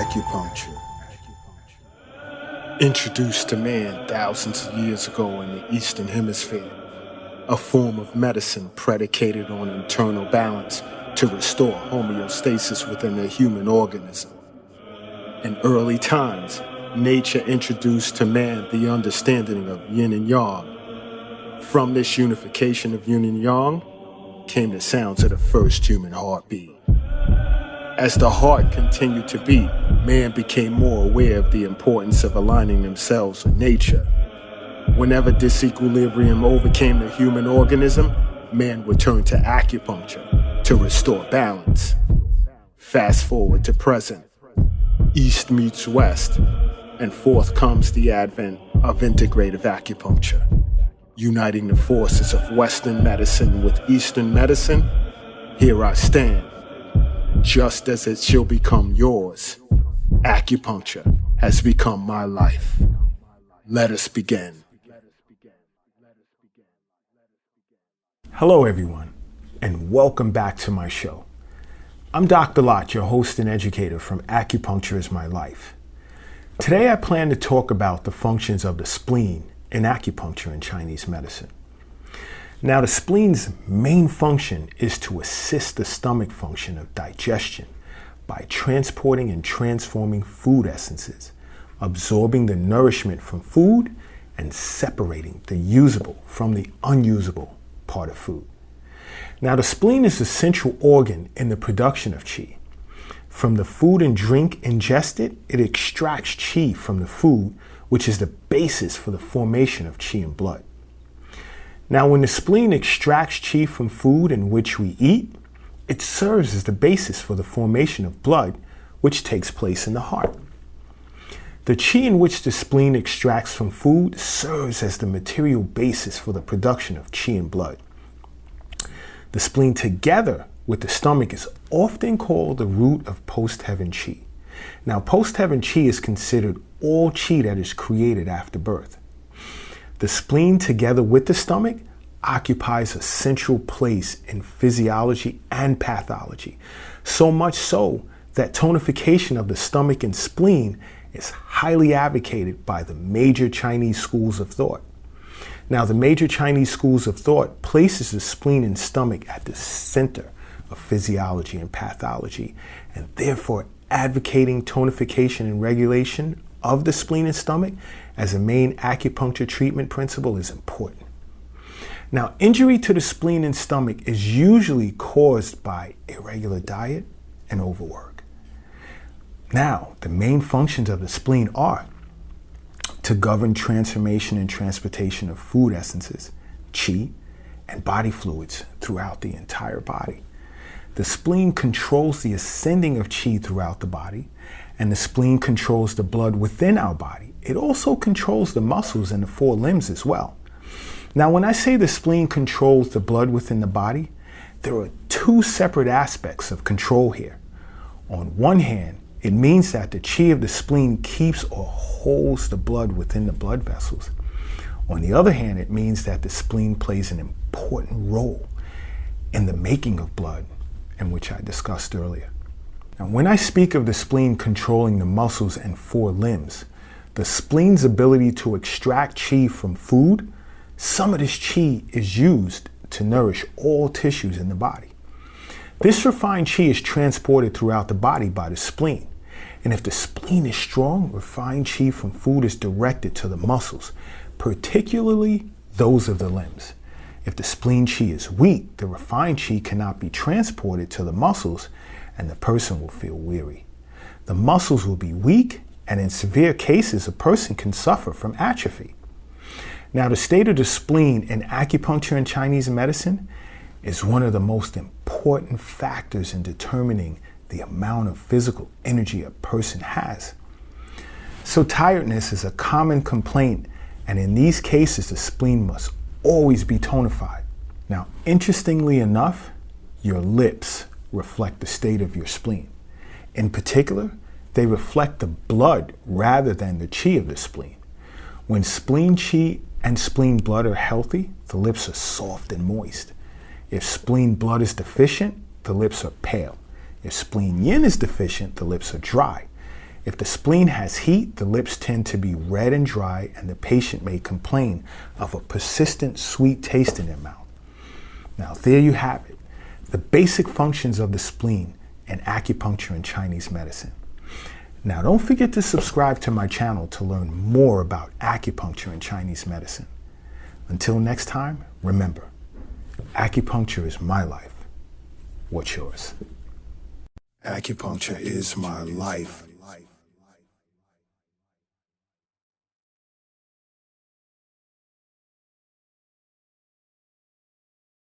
Acupuncture. Introduced to man thousands of years ago in the Eastern Hemisphere, a form of medicine predicated on internal balance to restore homeostasis within the human organism. In early times, nature introduced to man the understanding of yin and yang. From this unification of yin and yang came the sounds of the first human heartbeat. As the heart continued to beat, man became more aware of the importance of aligning themselves with nature. Whenever disequilibrium overcame the human organism, man would turn to acupuncture to restore balance. Fast forward to present. East meets West, and forth comes the advent of integrative acupuncture. Uniting the forces of Western medicine with Eastern medicine, here I stand. Just as it shall become yours, acupuncture has become my life. Let us begin. Hello everyone, and welcome back to my show. I'm Dr. Lott, your host and educator from Acupuncture is My Life. Today I plan to talk about the functions of the spleen in acupuncture in Chinese medicine. Now, the spleen's main function is to assist the stomach function of digestion by transporting and transforming food essences, absorbing the nourishment from food, and separating the usable from the unusable part of food. Now, the spleen is the central organ in the production of qi. From the food and drink ingested, it extracts qi from the food, which is the basis for the formation of qi in blood. Now, when the spleen extracts qi from food in which we eat, it serves as the basis for the formation of blood, which takes place in the heart. The qi in which the spleen extracts from food serves as the material basis for the production of qi in blood. The spleen, together with the stomach, is often called the root of post-heaven qi. Now, post-heaven qi is considered all qi that is created after birth. The spleen, together with the stomach, occupies a central place in physiology and pathology, so much so that tonification of the stomach and spleen is highly advocated by the major Chinese schools of thought. Now, the major Chinese schools of thought places the spleen and stomach at the center of physiology and pathology, and therefore advocating tonification and regulation of the spleen and stomach as a main acupuncture treatment principle is important. Now, injury to the spleen and stomach is usually caused by irregular diet and overwork. Now, the main functions of the spleen are to govern transformation and transportation of food essences, qi, and body fluids throughout the entire body. The spleen controls the ascending of qi throughout the body, and the spleen controls the blood within our body. It also controls the muscles and the four limbs as well. Now, when I say the spleen controls the blood within the body, there are two separate aspects of control here. On one hand, it means that the qi of the spleen keeps or holds the blood within the blood vessels. On the other hand, it means that the spleen plays an important role in the making of blood, in which I discussed earlier. Now, when I speak of the spleen controlling the muscles and four limbs, the spleen's ability to extract qi from food, some of this qi is used to nourish all tissues in the body. This refined qi is transported throughout the body by the spleen. And if the spleen is strong, refined qi from food is directed to the muscles, particularly those of the limbs. If the spleen qi is weak, the refined qi cannot be transported to the muscles, and the person will feel weary. The muscles will be weak, and in severe cases, a person can suffer from atrophy. Now, the state of the spleen in acupuncture and Chinese medicine is one of the most important factors in determining the amount of physical energy a person has. So tiredness is a common complaint, and in these cases, the spleen must always be tonified. Now, interestingly enough, your lips reflect the state of your spleen. In particular, they reflect the blood rather than the qi of the spleen. When spleen qi and spleen blood are healthy, the lips are soft and moist. If spleen blood is deficient, the lips are pale. If spleen yin is deficient, the lips are dry. If the spleen has heat, the lips tend to be red and dry, and the patient may complain of a persistent sweet taste in their mouth. Now, there you have it, the basic functions of the spleen and acupuncture in Chinese medicine. Now, don't forget to subscribe to my channel to learn more about acupuncture and Chinese medicine. Until next time, remember, acupuncture is my life. What's yours? Acupuncture is my life.